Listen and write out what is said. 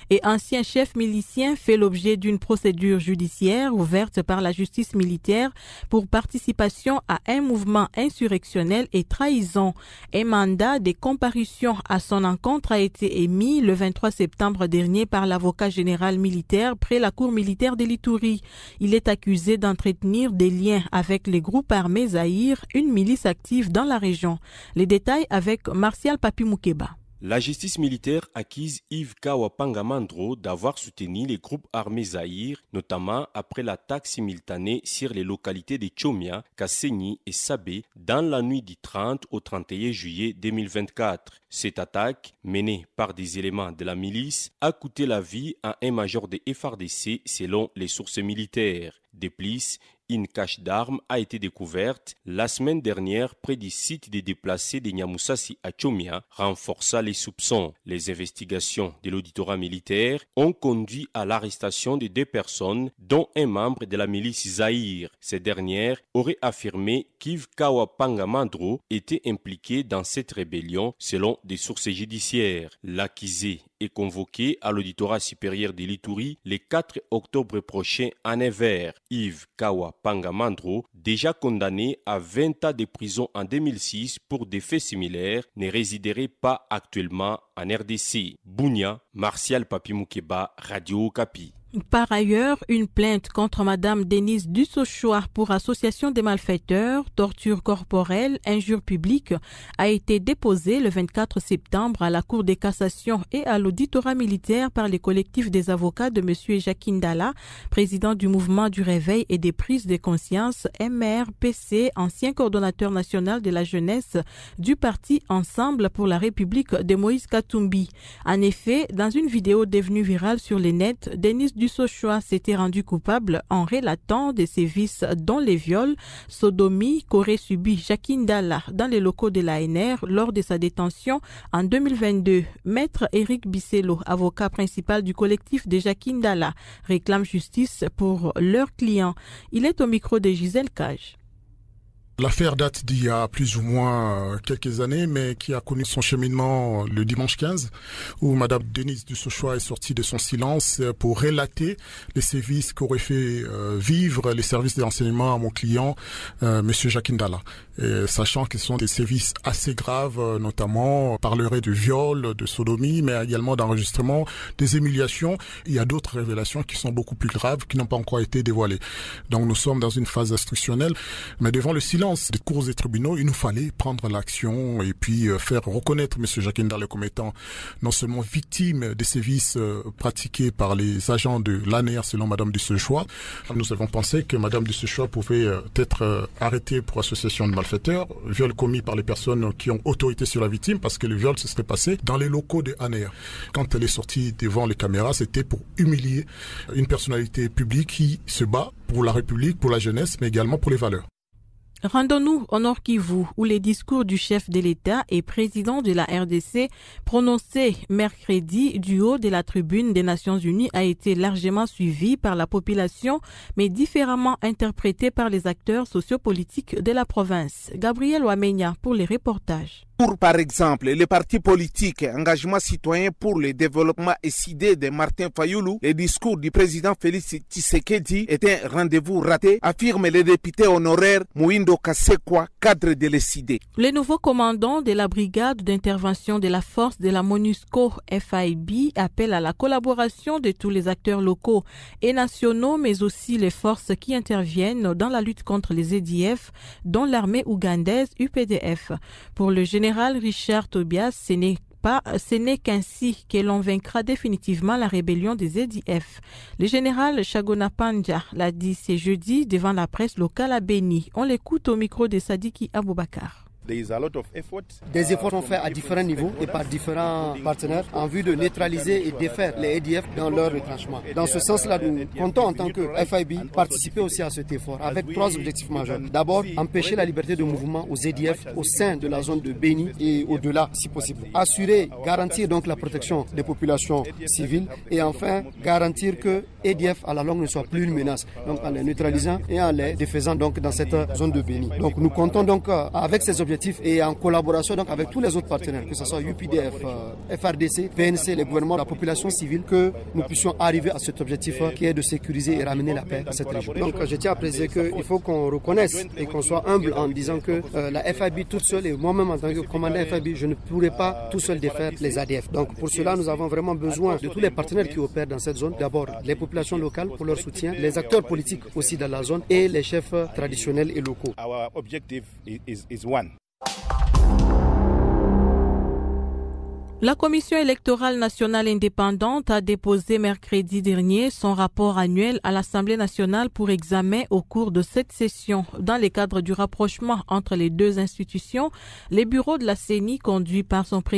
et ancien chef milicien fait l'objet d'une procédure judiciaire ouverte par la justice militaire pour participation à un mouvement insurrectionnel et trahison. Un mandat de comparution à son encontre a été émis le 23 septembre dernier par l'avocat général militaire près la cour militaire de l'Ituri. Il est accusé d'entretenir des liens avec les groupes armés Zahir, une milice active dans la région. Les détails avec Martial Papi Moukeba. La justice militaire accuse Yves Kawapanga Mandro d'avoir soutenu les groupes armés Zahir, notamment après l'attaque simultanée sur les localités de Tchomia, Kassenyi et Sabé dans la nuit du 30 au 31 juillet 2024. Cette attaque, menée par des éléments de la milice, a coûté la vie à un major de FARDC selon les sources militaires. De plus, une cache d'armes a été découverte la semaine dernière près du site des déplacés de Nyamusasi à Tchomia, renforçant les soupçons. Les investigations de l'auditorat militaire ont conduit à l'arrestation de 2 personnes, dont un membre de la milice Zahir. Ces dernières auraient affirmé qu'Yves Kawapanga Mandro était impliqué dans cette rébellion selon des sources judiciaires. L'accusé est convoqué à l'auditorat supérieur de l'Ituri le 4 octobre prochain à Nevers. Yves Kawapanga Mandro, déjà condamné à 20 ans de prison en 2006 pour des faits similaires, ne résiderait pas actuellement en RDC. Bunia, Martial Papi Moukeba, Radio Okapi. Par ailleurs, une plainte contre Madame Denise Dussochoa pour association des malfaiteurs, torture corporelle, injure publique a été déposée le 24 septembre à la Cour de cassation et à l'auditorat militaire par les collectifs des avocats de M. Jacques Ndala, président du mouvement du réveil et des prises de conscience MRPC, ancien coordonnateur national de la jeunesse du parti Ensemble pour la République de Moïse Katumbi. En effet, dans une vidéo devenue virale sur les nets, Denise Dussochoa s'était rendu coupable en relatant des sévices dont les viols, sodomies qu'aurait subi Jacques Ndala dans les locaux de l'ANR lors de sa détention en 2022. Maître Éric Bisselo, avocat principal du collectif de Jacques Ndala, réclame justice pour leurs clients. Il est au micro de Gisèle Cage. L'affaire date d'il y a plus ou moins quelques années, mais qui a connu son cheminement le dimanche 15, où Madame Denise Dussochoa est sortie de son silence pour relater les sévices qu'auraient fait vivre les services de renseignement à mon client, Monsieur Jacques Ndala. Et sachant que ce sont des sévices assez graves, notamment on parlerait de viol, de sodomie, mais également d'enregistrement, des humiliations. Il y a d'autres révélations qui sont beaucoup plus graves, qui n'ont pas encore été dévoilées. Donc nous sommes dans une phase instructionnelle, mais devant le silence des cours et tribunaux, il nous fallait prendre l'action et puis faire reconnaître M. Jacques Ndala comme étant non seulement victime des sévices pratiqués par les agents de l'ANR selon Mme Dussochoa. Nous avons pensé que Mme Dussochoa pouvait être arrêtée pour association de malfaiteurs, viol commis par les personnes qui ont autorité sur la victime, parce que le viol se serait passé dans les locaux de ANR. Quand elle est sortie devant les caméras, c'était pour humilier une personnalité publique qui se bat pour la République, pour la jeunesse, mais également pour les valeurs. Rendons-nous au Nord Kivu, où les discours du chef de l'État et président de la RDC prononcés mercredi du haut de la tribune des Nations Unies a été largement suivi par la population, mais différemment interprété par les acteurs sociopolitiques de la province. Gabriel Ouamenya pour les reportages. Pour, par exemple, le parti politique Engagement citoyen pour le développement SID de Martin Fayoulou, le discours du président Félix Tshisekedi était un rendez-vous raté, affirme le député honoraire Mouindo Kassekwa, cadre de l'SID. Le nouveau commandant de la brigade d'intervention de la force de la MONUSCO FIB appelle à la collaboration de tous les acteurs locaux et nationaux, mais aussi les forces qui interviennent dans la lutte contre les EDF, dont l'armée ougandaise UPDF. Pour le général Richard Tobias, ce n'est qu'ainsi que l'on vaincra définitivement la rébellion des EDF. Le général Chagona Panja l'a dit ce jeudi devant la presse locale à Beni. On l'écoute au micro de Sadiki Aboubakar. Des efforts sont faits à différents niveaux et par différents partenaires en vue de neutraliser et défaire les EDF dans leur retranchement. Dans ce sens-là, nous comptons en tant que FIB participer aussi à cet effort avec 3 objectifs majeurs. D'abord, empêcher la liberté de mouvement aux EDF au sein de la zone de Beni et au-delà si possible. Assurer, garantir donc la protection des populations civiles et enfin garantir que EDF à la longue ne soit plus une menace. Donc en les neutralisant et en les défaisant donc dans cette zone de Beni. Donc nous comptons donc avec ces objectifs objectif et en collaboration donc avec tous les autres partenaires, que ce soit UPDF, FRDC, PNC, les gouvernements, la population civile, que nous puissions arriver à cet objectif qui est de sécuriser et ramener la paix à cette région. Donc je tiens à préciser qu'il faut qu'on reconnaisse et qu'on soit humble en disant que la FIB toute seule, et moi-même en tant que commandant FIB, je ne pourrais pas tout seul défaire les ADF. Donc pour cela, nous avons vraiment besoin de tous les partenaires qui opèrent dans cette zone. D'abord, les populations locales pour leur soutien, les acteurs politiques aussi dans la zone et les chefs traditionnels et locaux. Our objective is one. La Commission électorale nationale indépendante a déposé mercredi dernier son rapport annuel à l'Assemblée nationale pour examen au cours de cette session. Dans le cadre du rapprochement entre les deux institutions, les bureaux de la CENI conduits par son président